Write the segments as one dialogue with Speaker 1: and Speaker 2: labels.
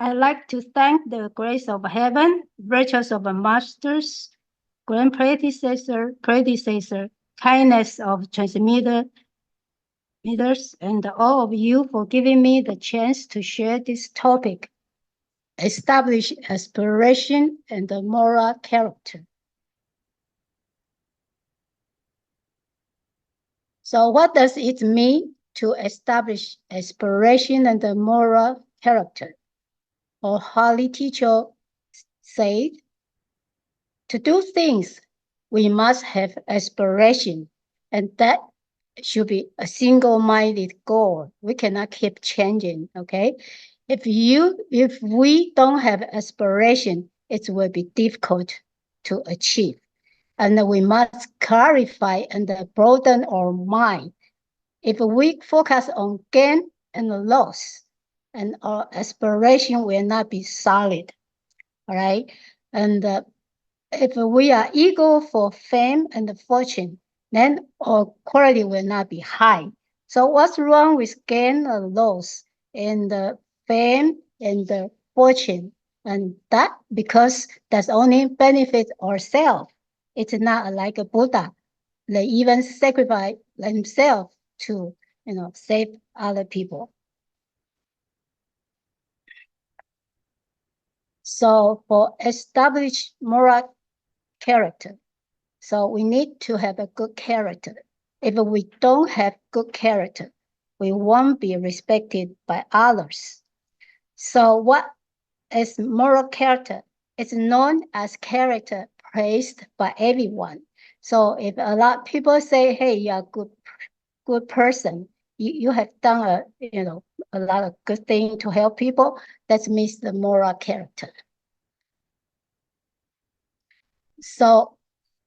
Speaker 1: I'd like to thank the grace of heaven, virtues of masters, grand predecessor, kindness of transmitters, and all of you for giving me the chance to share this topic, establish aspiration and the moral character. So what does it mean to establish aspiration and the moral character? Our holy teacher said, to do things, we must have aspiration, and that should be a single-minded goal. We cannot keep changing, okay? If we don't have aspiration, it will be difficult to achieve. And we must clarify and broaden our mind. If we focus on gain and loss, and our aspiration will not be solid, all right? And if we are eager for fame and fortune, then our quality will not be high. So what's wrong with gain or loss in the fame and the fortune? And that because that's only benefit ourselves. It's not like a Buddha. They even sacrifice themselves to, save other people. So for established moral character, so we need to have a good character. If we don't have good character, we won't be respected by others. So what is moral character? It's known as character praised by everyone. So if a lot of people say, hey, you're a good person, you have done a lot of good thing to help people, that means the moral character. So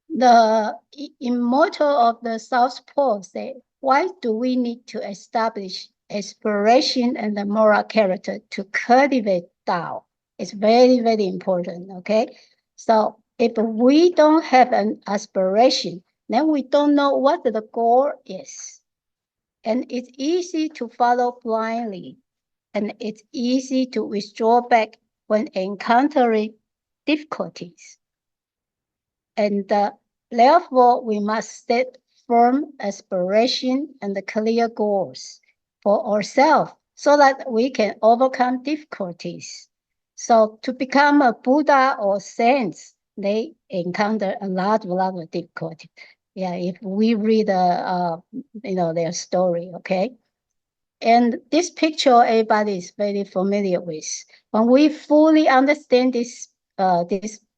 Speaker 1: the immortal of the South Pole say, why do we need to establish aspiration and the moral character to cultivate Tao? It's very, very important, okay? So if we don't have an aspiration, then we don't know what the goal is. And it's easy to follow blindly, and it's easy to withdraw back when encountering difficulties. And therefore, we must set firm aspiration and clear goals for ourselves so that we can overcome difficulties. So to become a Buddha or saints, they encounter a lot of difficulty. Yeah, if we read their story, okay? And this picture everybody is very familiar with. When we fully understand this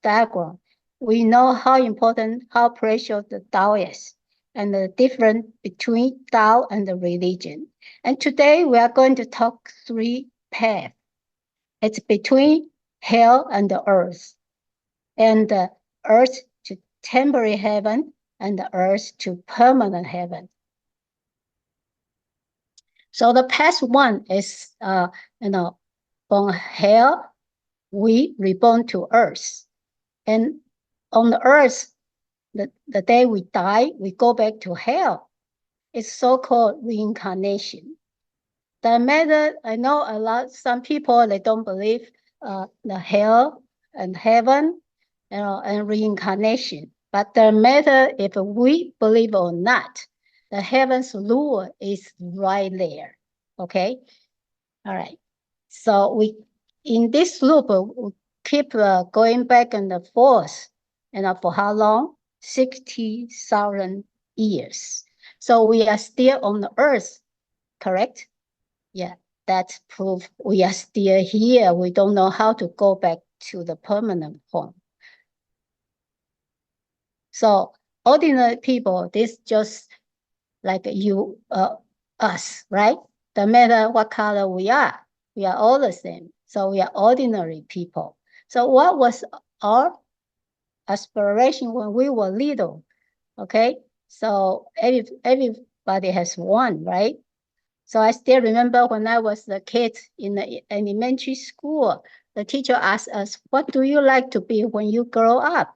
Speaker 1: diagram, we know how important, how precious the Tao is, and the difference between Tao and the religion. And today we are going to talk three paths. It's between hell and the earth, and the earth to temporary heaven, and the earth to permanent heaven. So the past one is, from hell, we reborn to earth. And on the earth, the day we die, we go back to hell. It's so-called reincarnation. The matter, I know some people, they don't believe the hell and heaven, and reincarnation. But the matter, if we believe or not, the heaven's rule is right there, okay? All right. So in this loop, we keep going back and forth, for how long? 60,000 years. So we are still on the earth, correct? Yeah, that's proof we are still here. We don't know how to go back to the permanent home. So ordinary people, this just like you, us, right? No matter what color we are all the same. So we are ordinary people. So what was our aspiration when we were little? Okay, so everybody has one, right? So I still remember when I was a kid in the elementary school, the teacher asked us, what do you like to be when you grow up?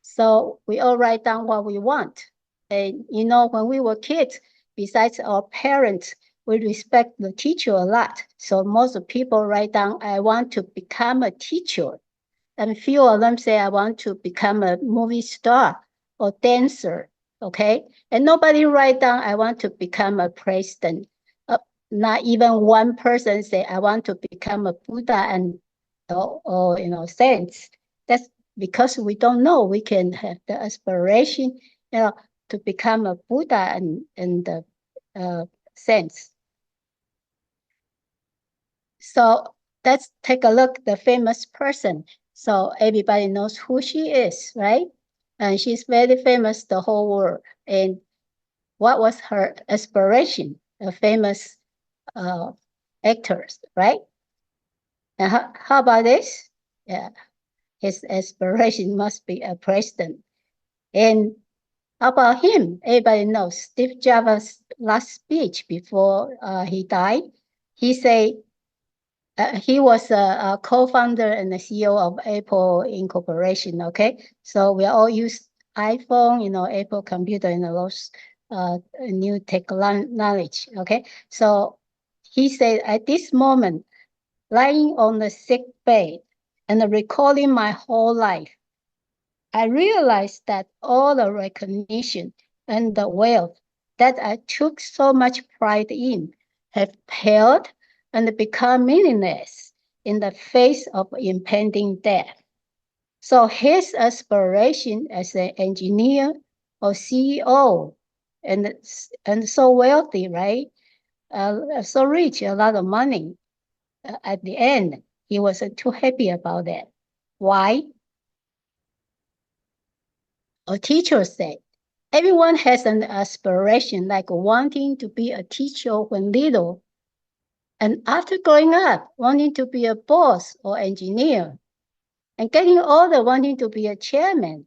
Speaker 1: So we all write down what we want. And when we were kids, besides our parents, we respect the teacher a lot. So most people write down, I want to become a teacher. And few of them say, I want to become a movie star or dancer, okay? And nobody write down, I want to become a president. Not even one person say, I want to become a Buddha and or saints. That's because we don't know. We can have the aspiration, to become a Buddha and the saints. So let's take a look at the famous person. So everybody knows who she is, right? And she's very famous the whole world. And what was her aspiration? A famous actors, right? And how about this? Yeah, his aspiration must be a president. And how about him? Everybody knows Steve Jobs' last speech before he died. He said, he was a co-founder and the CEO of Apple Incorporation. Okay, so we all use iPhone, Apple computer, those new technology. Okay, so he said, at this moment, lying on the sick bed and recalling my whole life, I realized that all the recognition and the wealth that I took so much pride in have paled and become meaningless in the face of impending death. So his aspiration as an engineer or CEO and so wealthy, right? So rich, a lot of money. At the end, he wasn't too happy about that. Why? A teacher said, everyone has an aspiration like wanting to be a teacher when little, and after growing up, wanting to be a boss or engineer, and getting older, wanting to be a chairman.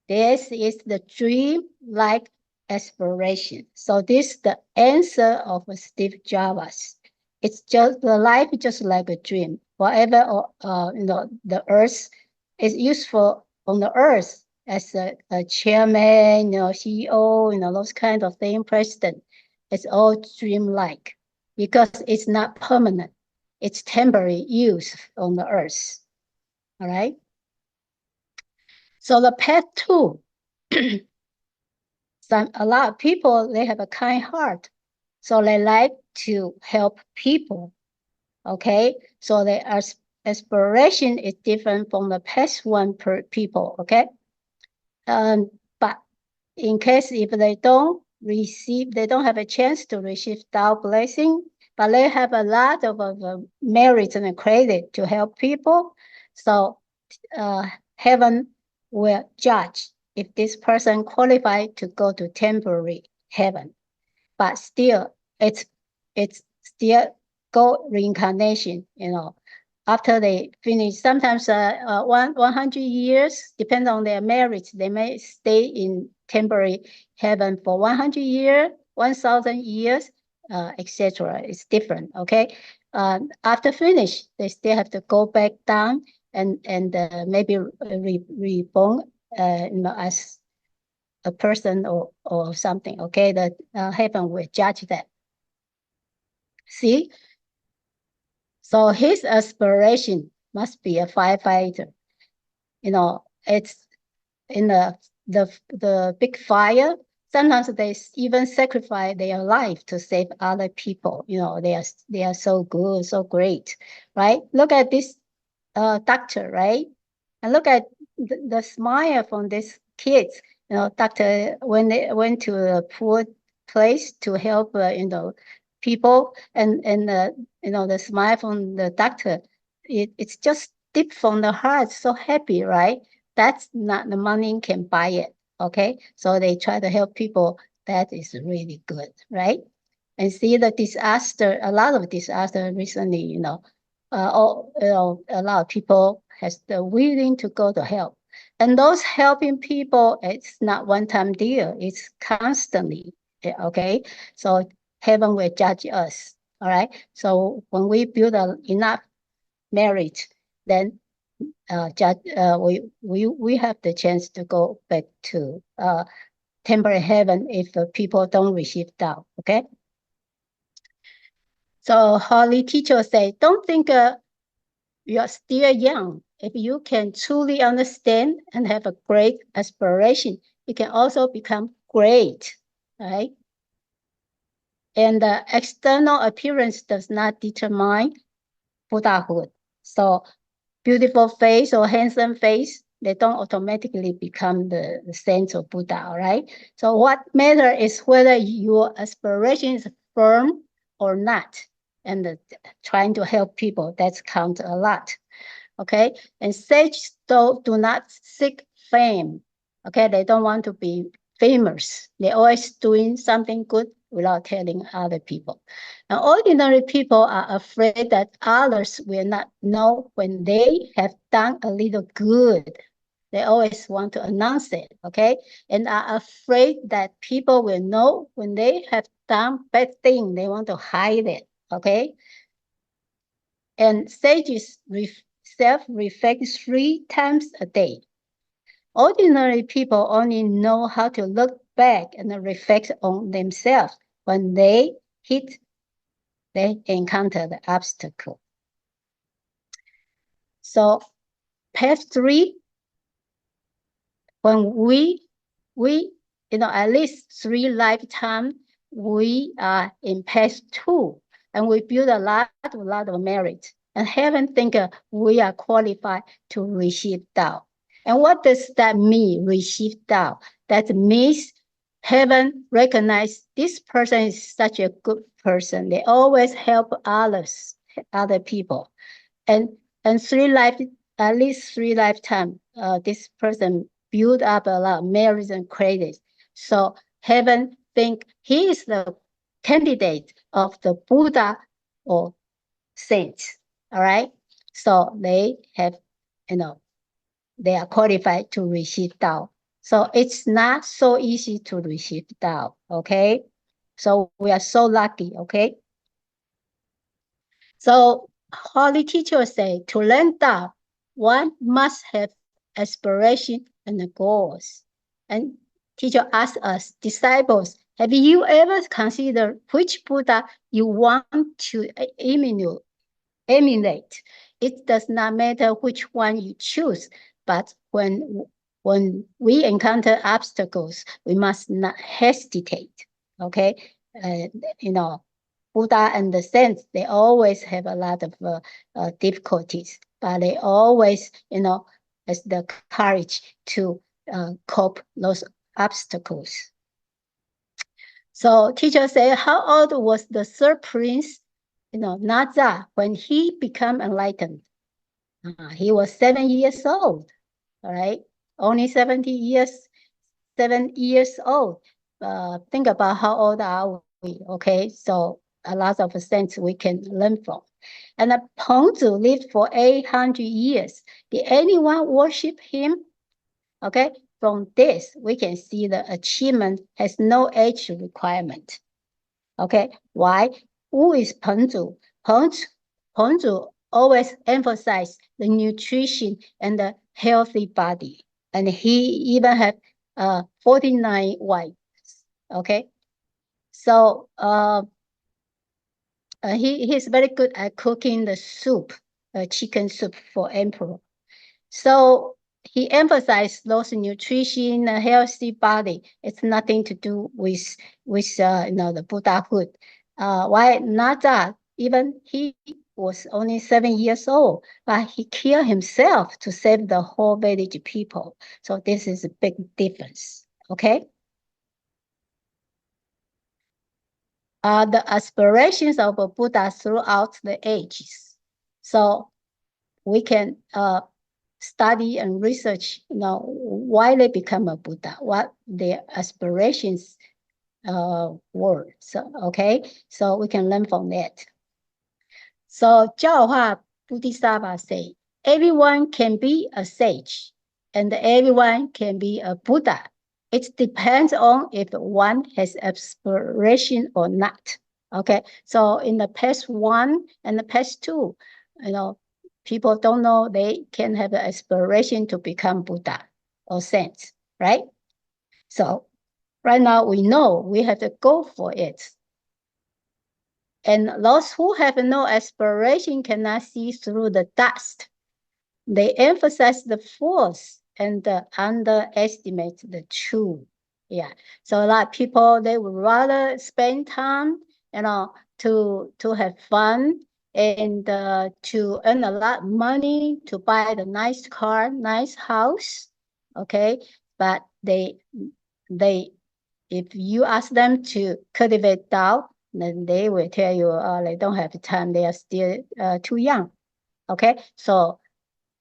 Speaker 1: This is the dream-like aspiration. So this is the answer of Steve Jobs. It's just the life is just like a dream. Whatever the earth is useful on the earth as a chairman, CEO, those kind of thing, president. It's all dream-like because it's not permanent. It's temporary use on the earth. All right. So the path two. A lot of people, they have a kind heart. So they like to help people. Okay. So their aspiration is different from the past one per people. Okay. But in case if they don't have a chance to receive Tao blessing, but they have a lot of merit and credit to help people. So heaven will judge if this person qualified to go to temporary heaven. But still, it's still go reincarnation, after they finish. Sometimes 100 years, depends on their merits, they may stay in temporary heaven for 100 years, 1,000 years, etc. It's different, okay? After finish, they still have to go back down and maybe reborn, as a person or something, okay? That heaven will judge that. See? So his aspiration must be a firefighter. It's in the big fire. Sometimes they even sacrifice their life to save other people. They are so good, so great, right? Look at this doctor, right? And look at the smile from these kids. Doctor, when they went to a poor place to help, people, and the smile from the doctor, it's just deep from the heart, so happy, right? That's not the money can buy it. Okay, so they try to help people. That is really good, right? And see the disaster, a lot of disaster recently, a lot of people has the willing to go to help. And those helping people, it's not one-time deal, it's constantly, okay? So heaven will judge us, all right? So when we build enough merit, then we have the chance to go back to temporary heaven if people don't receive Tao, okay? So holy teacher say, don't think you are still young. If you can truly understand and have a great aspiration, you can also become great, right? And the external appearance does not determine Buddhahood. So beautiful face or handsome face, they don't automatically become the saints of Buddha, all right? So what matters is whether your aspiration is firm or not. And trying to help people, that's count a lot. Okay, and sages do not seek fame. Okay, they don't want to be famous. They're always doing something good without telling other people. And ordinary people are afraid that others will not know when they have done a little good. They always want to announce it, okay? And are afraid that people will know when they have done bad thing. They want to hide it, okay? And sages self-reflect 3 times a day. Ordinary people only know how to look back and reflect on themselves when they encounter the obstacle. So path 3, when we at least 3 lifetimes, we are in path 2, and we build a lot of merit. And heaven think we are qualified to receive Tao. And what does that mean, receive Tao? That means heaven recognize this person is such a good person. They always help others, other people. And at least 3 lifetimes, this person build up a lot of merits and credits. So heaven think he is the candidate of the Buddha or saints. All right. So they have, they are qualified to receive Tao. So it's not so easy to receive Tao. Okay. So we are so lucky. Okay. So holy teachers say to learn Tao, one must have aspiration and goals. And teacher asks us, disciples, have you ever considered which Buddha you want to emulate? It does not matter which one you choose, but when we encounter obstacles, we must not hesitate. Okay, Buddha and the saints, they always have a lot of difficulties, but they always, has the courage to cope those obstacles. So teacher say, how old was the third prince, Naza, when he became enlightened? He was 7 years old, all right? Only 7 years old. Think about how old are we, okay? So a lot of saints we can learn from. And Pengzu lived for 800 years. Did anyone worship him? Okay, from this, we can see the achievement has no age requirement. Okay, why? Who is Pengzu? Pengzu always emphasized the nutrition and the healthy body. And he even had 49 wives. Okay, so he's very good at cooking the soup, chicken soup for emperor. So he emphasized those nutrition, a healthy body. It's nothing to do with the Buddhahood. Why not that? Even he was only 7 years old, but he killed himself to save the whole village people. So this is a big difference. Okay. The aspirations of a Buddha throughout the ages. So we can study and research, why they become a Buddha, what their aspirations were. So, okay, so we can learn from that. So, 教化 Bodhisattva say, everyone can be a sage and everyone can be a Buddha. It depends on if one has aspiration or not. Okay, so in the past 1 and the past 2, people don't know they can have the aspiration to become Buddha or saints, right? So right now we know we have to go for it. And those who have no aspiration cannot see through the dust. They emphasize the false and underestimate the true. Yeah. So a lot of people, they would rather spend time, to have fun and to earn a lot of money, to buy the nice car, nice house. Okay. But if you ask them to cultivate doubt, then they will tell you, they don't have time. They are still too young. Okay. So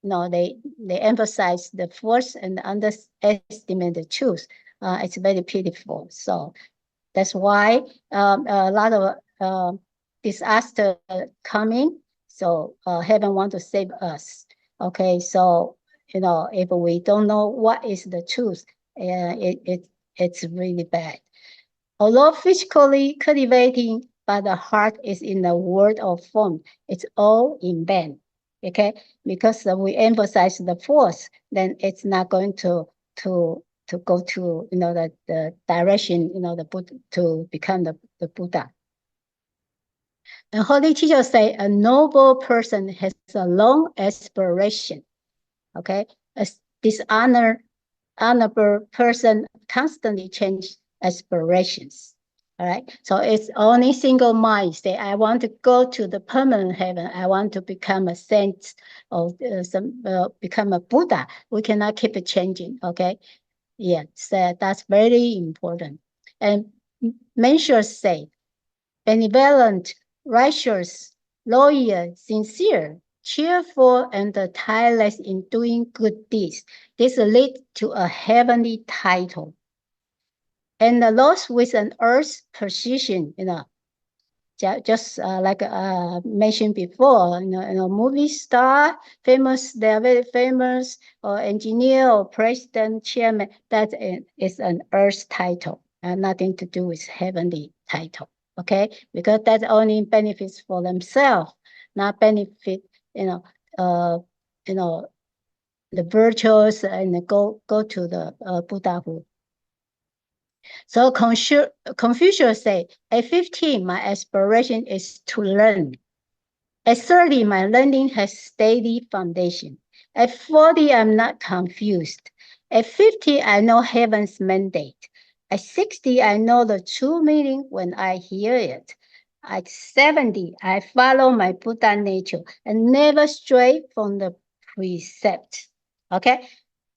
Speaker 1: no, they emphasize the force and underestimate the truth. It's very pitiful. So that's why a lot of disaster coming. So heaven want to save us. Okay, so if we don't know what is the truth, it's really bad. Although physically cultivating, but the heart is in the word or form. It's all in vain. Okay, because we emphasize the force, then it's not going to go to the direction the Buddha, to become the Buddha. And holy teachers say a noble person has a long aspiration. Okay, a honorable person constantly change aspirations. All right. So it's only single mind say, I want to go to the permanent heaven. I want to become a saint or become a Buddha. We cannot keep it changing. Okay. Yeah. So that's very important. And mentors say, benevolent, righteous, loyal, sincere, cheerful, and tireless in doing good deeds. This leads to a heavenly title. And those with an earth position, just like mentioned before, movie star, famous, they are very famous, or engineer, or president, chairman, that is an earth title, nothing to do with heavenly title. Okay, because that only benefits for themselves, not benefit, the virtues and go to the Buddhahood. So Confucius said, at 15, my aspiration is to learn. At 30, my learning has steady foundation. At 40, I'm not confused. At 50, I know heaven's mandate. At 60, I know the true meaning when I hear it. At 70, I follow my Buddha nature and never stray from the precept. Okay?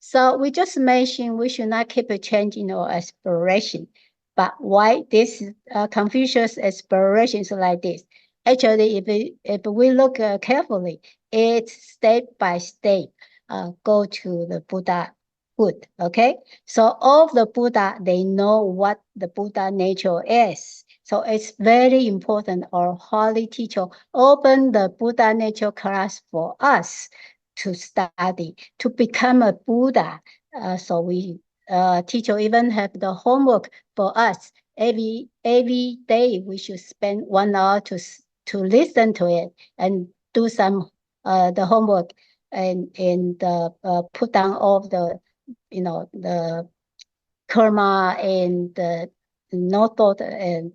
Speaker 1: So we just mentioned we should not keep changing our aspiration. But why this Confucius aspirations like this? Actually, if we look carefully, it's step by step go to the Buddhahood. Okay, so all of the Buddha, they know what the Buddha nature is. So it's very important. Our holy teacher opened the Buddha nature class for us to study, to become a Buddha. So we teacher even have the homework for us. Every day we should spend 1 hour to listen to it and do some the homework and put down all of the the karma and the no thought and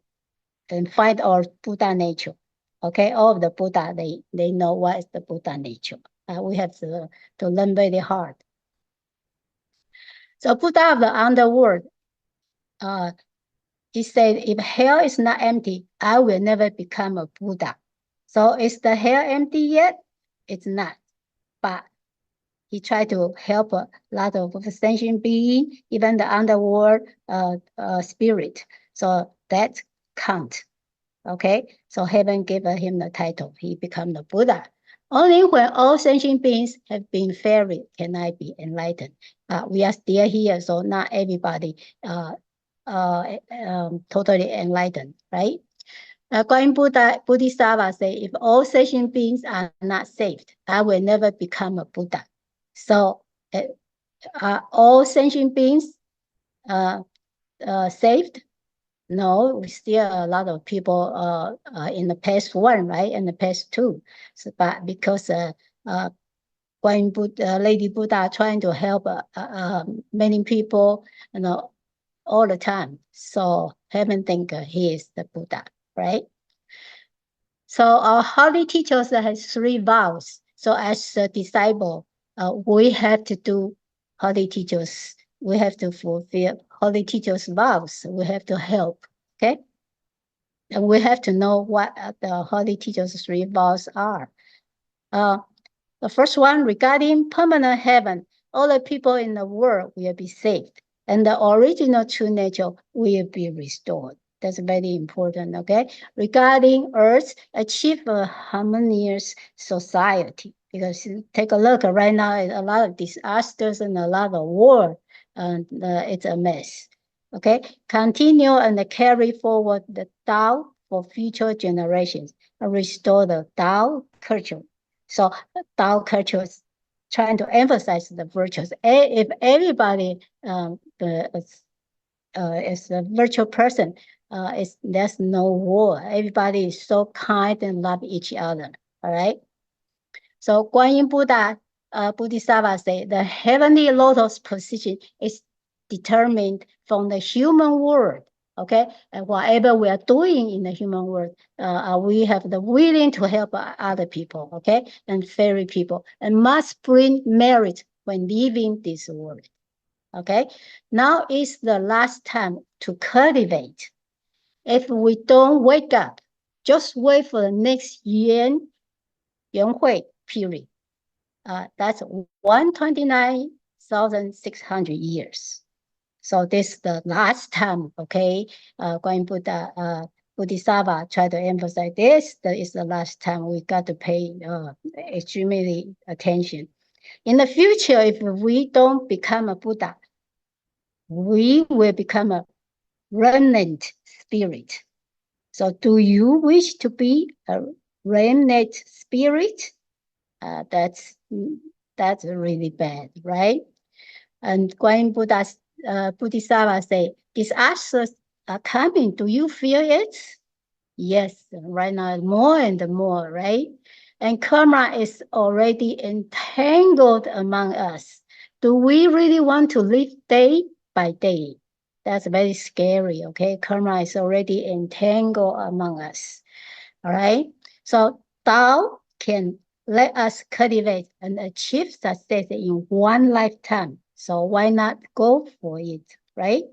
Speaker 1: find our Buddha nature. Okay, all of the Buddha, they know what is the Buddha nature. We have to learn very hard. So Buddha of the underworld, he said, if hell is not empty, I will never become a Buddha. So is the hell empty yet? It's not. But he tried to help a lot of sentient beings, even the underworld spirit. So that count. Okay, so heaven gave him the title. He became the Buddha. Only when all sentient beings have been fairy can I be enlightened. We are still here, so not everybody totally enlightened, right? Going Bodhisattva say, if all sentient beings are not saved, I will never become a Buddha. So are all sentient beings saved? No, we still a lot of people in the past 1, right, and the past 2. So, but because Lady Buddha trying to help many people, all the time. So heaven think he is the Buddha, right? So our holy teachers has 3 vows. So as a disciple, we have to do holy teachers. We have to fulfill holy teachers' vows. We have to help. Okay. And we have to know what the holy teachers' 3 vows are. The first one regarding permanent heaven, all the people in the world will be saved, and the original true nature will be restored. That's very important, okay? Regarding earth, achieve a harmonious society. Because take a look right now, a lot of disasters and a lot of war, and it's a mess. Okay, continue and carry forward the Tao for future generations and restore the Tao culture. So Tao culture is trying to emphasize the virtues. If everybody is a virtual person, there's no war. Everybody is so kind and love each other. All right. So Guanyin Buddha, Bodhisattva say the heavenly lotus position is determined from the human world. Okay, and whatever we are doing in the human world, we have the willing to help other people, okay, and fairy people, and must bring merit when leaving this world. Okay, now is the last time to cultivate. If we don't wake up, just wait for the next Yuan Hui period. That's 129,600 years. So this is the last time, okay, Guanyin Buddha, Bodhisattva tried to emphasize this. That is the last time we got to pay extremely attention. In the future, if we don't become a Buddha, we will become a remnant spirit. So do you wish to be a remnant spirit? That's really bad, right? And Guanyin Buddha's Bodhisattva say, disasters are coming. Do you feel it? Yes, right now more and more, right? And karma is already entangled among us. Do we really want to live day by day? That's very scary, okay? Karma is already entangled among us, all right? So Tao can let us cultivate and achieve success in one lifetime. So why not go for it, right?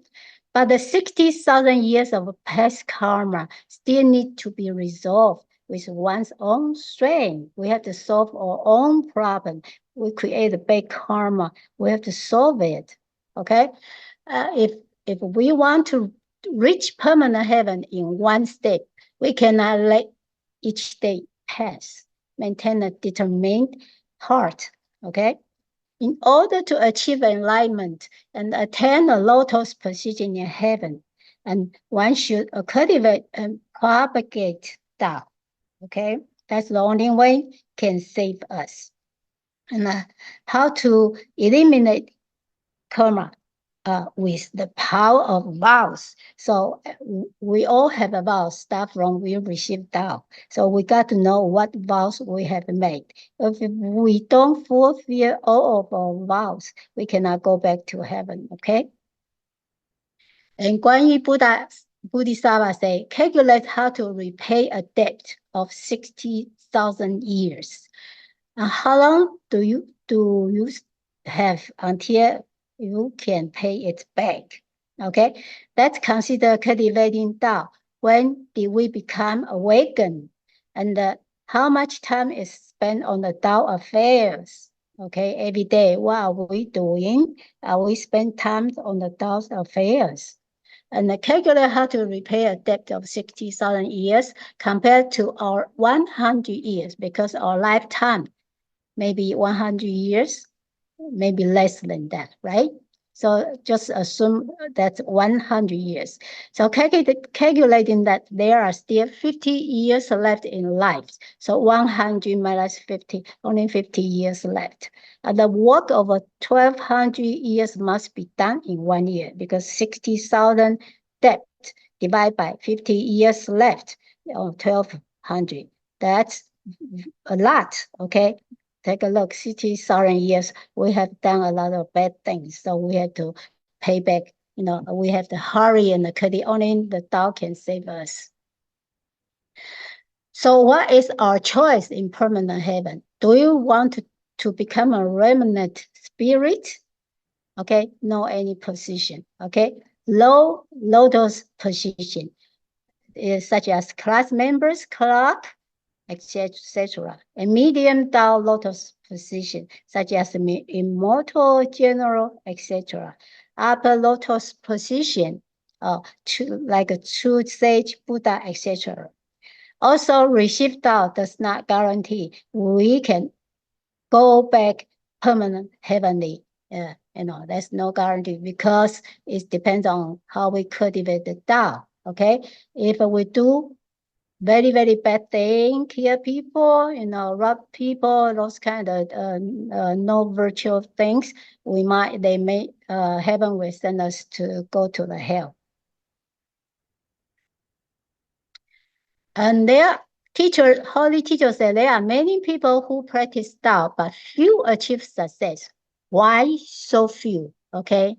Speaker 1: But the 60,000 years of past karma still need to be resolved with one's own strength. We have to solve our own problem. We create a big karma. We have to solve it, okay? If we want to reach permanent heaven in one step, we cannot let each day pass. Maintain a determined heart, okay? In order to achieve enlightenment and attain a lotus position in heaven, and one should cultivate and propagate Tao, okay? That's the only way can save us. And how to eliminate karma? With the power of vows. So we all have a vow, start from we receive Tao. So we got to know what vows we have made. If we don't fulfill all of our vows, we cannot go back to heaven, okay? And Guanyin Bodhisattva say, calculate how to repay a debt of 60,000 years. How long do you have until you can pay it back? Okay, let's consider cultivating Tao. When did we become awakened? And how much time is spent on the Tao affairs? Okay, every day, what are we doing? We spend time on the Tao's affairs. And calculate how to repay a debt of 60,000 years compared to our 100 years, because our lifetime maybe 100 years, maybe less than that, right? So just assume that's 100 years. So calculating that there are still 50 years left in life. So 100 minus 50, only 50 years left. And the work of 1,200 years must be done in 1 year, because 60,000 debt divided by 50 years left on 1,200. That's a lot, okay? Take a look, 60,000 years, we have done a lot of bad things. So we have to pay back, we have to hurry and only the Tao can save us. So what is our choice in permanent heaven? Do you want to become a remnant spirit? Okay, no any position. Okay, low lotus position is such as class members, clerk, etc. A medium down lotus position, such as immortal general, etc. Upper lotus position, like a true sage, Buddha, etc. Also, receive Tao does not guarantee we can go back permanent heavenly. There's no guarantee because it depends on how we cultivate the Tao. Okay, if we do very, very bad thing, kill people, rob people, those kind of no virtual things, heaven will send us to go to the hell. And holy teachers say there are many people who practice Tao, but few achieve success. Why so few? Okay,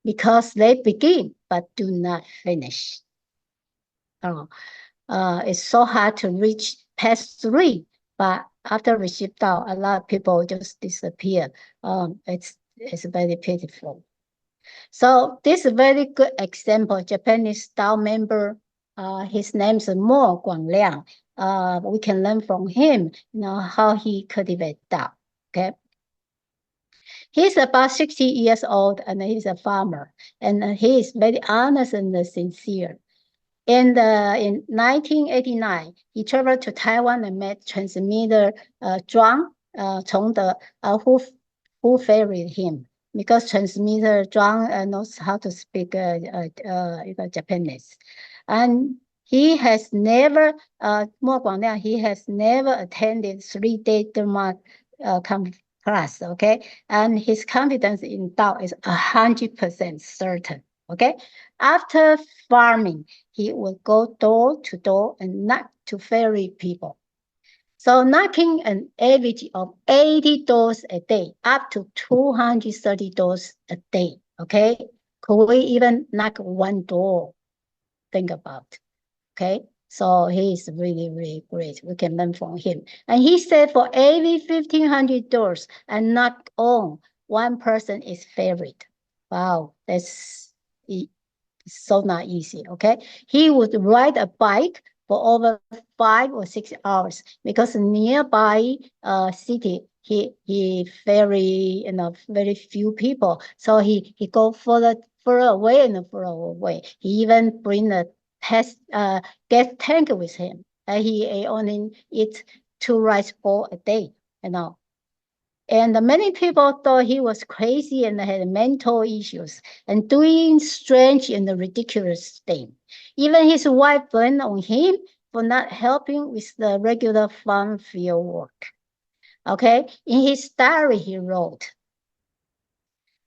Speaker 1: because they begin but do not finish. It's so hard to reach past 3, but after receive Tao, a lot of people just disappear. It's very pitiful. So this is a very good example. Japanese Tao member, his name is Mo Guangliang. We can learn from him, how he cultivates Tao. Okay. He's about 60 years old and he's a farmer, and he is very honest and sincere. And in 1989, he traveled to Taiwan and met transmitter Zhuang Chongde, who favored him because transmitter Zhuang knows how to speak Japanese. And he has never, Mo Guangliang, he has never attended 3-day Dharma class, okay? And his confidence in Tao is 100% certain, okay? After farming, he will go door to door and knock to ferry people. So knocking an average of 80 doors a day, up to 230 doors a day, okay? Could we even knock one door? Think about, okay? So he is really, really great. We can learn from him. And he said for every 1,500 doors and knock on, one person is ferried. Wow, that's so not easy, okay? He would ride a bike for over 5 or 6 hours because nearby city, he very few people. So he go further away and further away. He even bring a gas tank with him. He only eats 2 rice bowl a day, And many people thought he was crazy and had mental issues and doing strange and ridiculous things. Even his wife blamed on him for not helping with the regular farm field work. Okay, in his diary he wrote,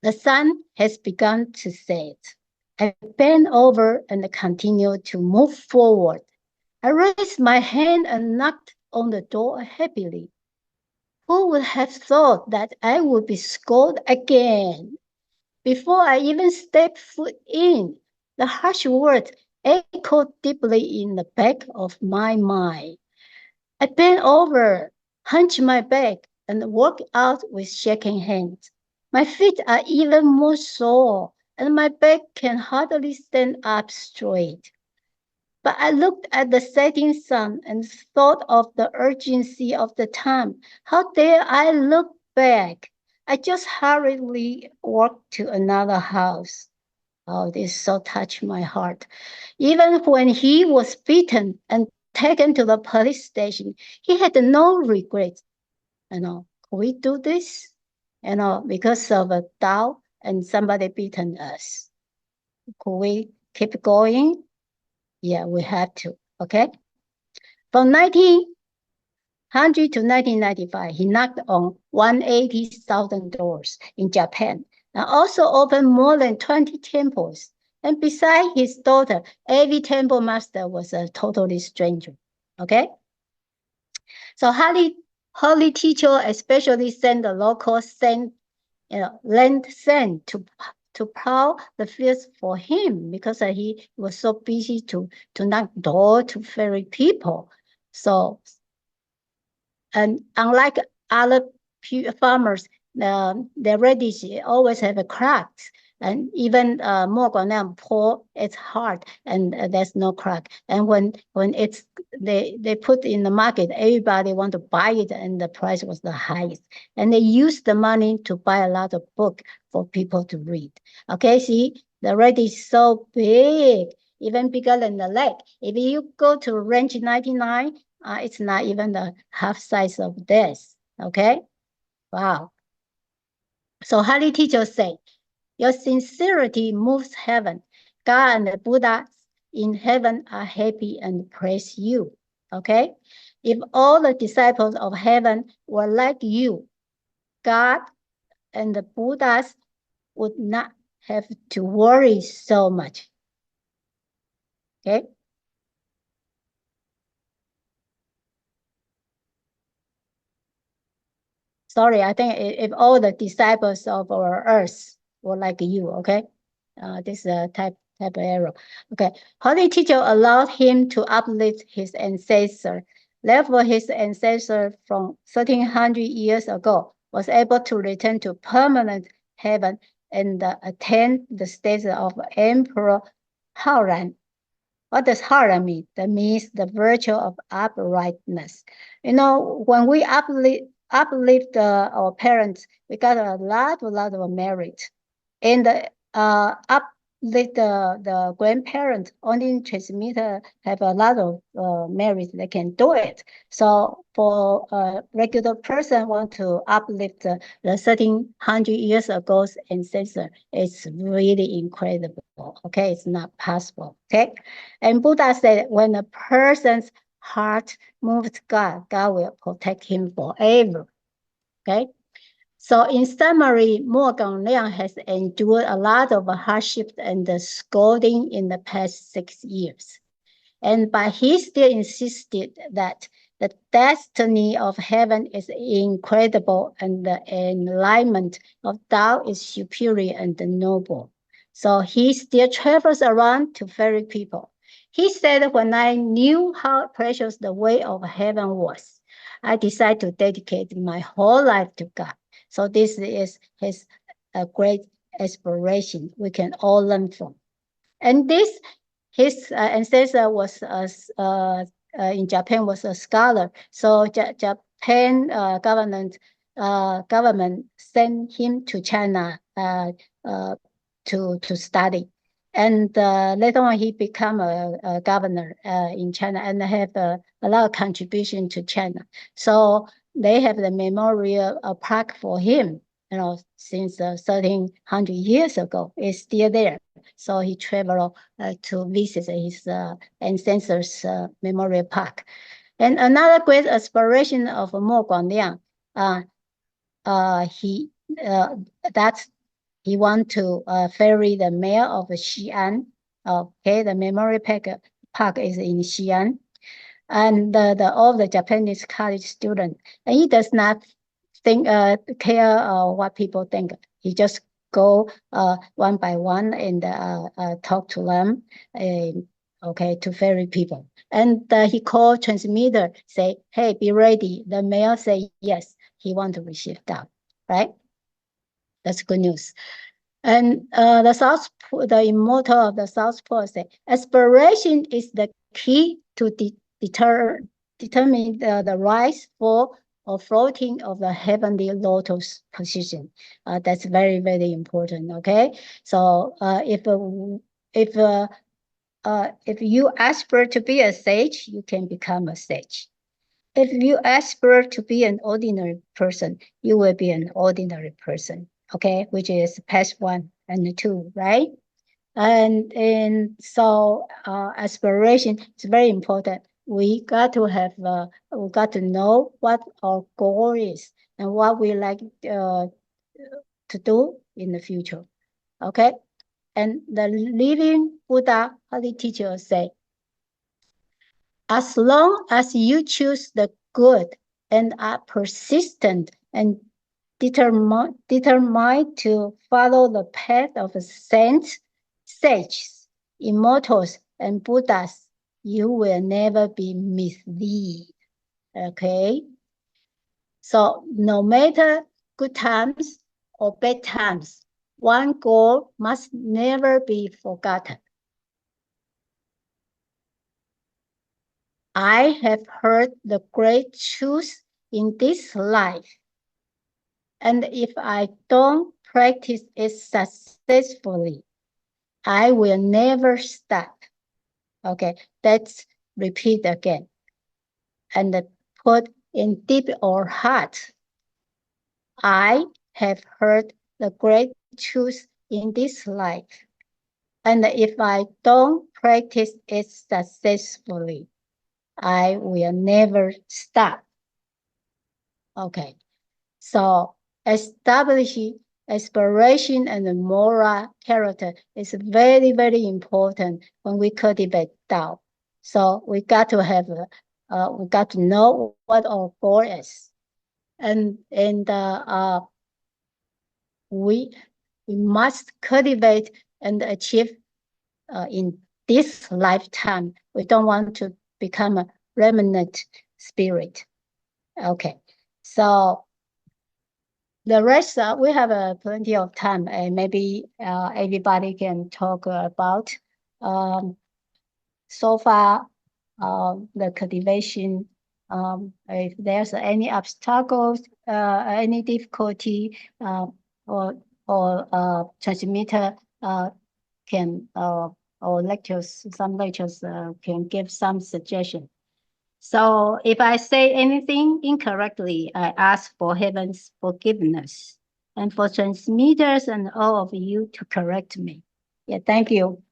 Speaker 1: "The sun has begun to set. I bend over and continue to move forward. I raised my hand and knocked on the door happily. Who would have thought that I would be scolded again? Before I even stepped foot in, the harsh words echoed deeply in the back of my mind. I bent over, hunched my back, and walked out with shaking hands. My feet are even more sore, and my back can hardly stand up straight. But I looked at the setting sun and thought of the urgency of the time. How dare I look back? I just hurriedly walked to another house." Oh, this so touched my heart. Even when he was beaten and taken to the police station, he had no regrets. Could we do this? Because of a Tao and somebody beaten us. Could we keep going? Yeah, we have to, okay? From 1900 to 1995, he knocked on 180,000 doors in Japan and also opened more than 20 temples. And besides his daughter, every temple master was a totally stranger, okay? So holy teacher especially sent the local lend sand to to plow the fields for him because he was so busy to knock door to fairy people. So, and unlike other farmers, the radish always have a cracks. And even more pour, it's hard and there's no crack. And when it's they put in the market, everybody want to buy it, and the price was the highest. And they use the money to buy a lot of book for people to read. Okay, see, the radish is so big, even bigger than the leg. If you go to range 99, it's not even the half size of this. Okay, wow. So Holy Teacher say, your sincerity moves heaven. God and the Buddha in heaven are happy and praise you. Okay? If all the disciples of heaven were like you, God and the Buddhas would not have to worry so much. Okay? Sorry, I think if all the disciples of our earth were like you, okay? This is a type error. Okay. Holy Teacher allowed him to uplift his ancestor. Therefore, his ancestor from 1300 years ago was able to return to permanent heaven and attain the status of Emperor Haoran. What does Haoran mean? That means the virtue of uprightness. You know, when we uplift our parents, we got a lot of merit. And uplift the grandparents, only transmitter have a lot of merit, they can do it. So for a regular person want to uplift the 1300 years ago's ancestor, it's really incredible. Okay, it's not possible. Okay, and Buddha said when a person's heart moves God, God will protect him forever. Okay. So in summary, Mo Gangliang has endured a lot of hardship and scolding in the past 6 years. And but he still insisted that the destiny of heaven is incredible and the enlightenment of Tao is superior and noble. So he still travels around to ferry people. He said, when I knew how precious the way of heaven was, I decided to dedicate my whole life to God. So this is his great aspiration we can all learn from. And this, his ancestor was in Japan was a scholar. So Japan government sent him to China to study. And later on, he became a governor in China and have a lot of contribution to China. So they have the memorial plaque for him, you know, since 1300 years ago. It's still there. So he traveled to visit his ancestors' memorial park. And another great aspiration of Mo Guangliang, he want to ferry the mayor of Xi'an. Okay, the memorial park is in Xi'an, and all the Japanese college students. And he does not care what people think. He just go one by one and talk to them, okay, to ferry people. And he called transmitter, say, hey, be ready. The mayor say yes, he want to receive that, right? That's good news. And the immortal of the South Pole say, aspiration is the key to determine the rise, fall, or floating of the heavenly lotus position. That's very, very important. Okay, so if you aspire to be a sage, you can become a sage. If you aspire to be an ordinary person, you will be an ordinary person. Okay, which is past 1 and 2, right? And so aspiration is very important. We got to have we got to know what our goal is and what we like to do in the future. Okay, and the living Buddha Holy Teacher say, as long as you choose the good and are persistent and determined to follow the path of saints, sages, immortals, and Buddhas, you will never be misled. Okay? So no matter good times or bad times, one goal must never be forgotten. I have heard the great truth in this life, and if I don't practice it successfully, I will never stop. Okay, let's repeat again. And put in deep our heart. I have heard the great truth in this life, and if I don't practice it successfully, I will never stop. Okay, so establishing aspiration and moral character is very, very important when we cultivate Tao. So we got to have, we got to know what our goal is, and we must cultivate and achieve in this lifetime. We don't want to become a remnant spirit. Okay, so the rest, we have plenty of time, and maybe everybody can talk about so far the cultivation. If there's any obstacles, any difficulty, or transmitter can or lectures, some lectures can give some suggestion. So if I say anything incorrectly, I ask for heaven's forgiveness, and for transmitters and all of you to correct me. Yeah, thank you.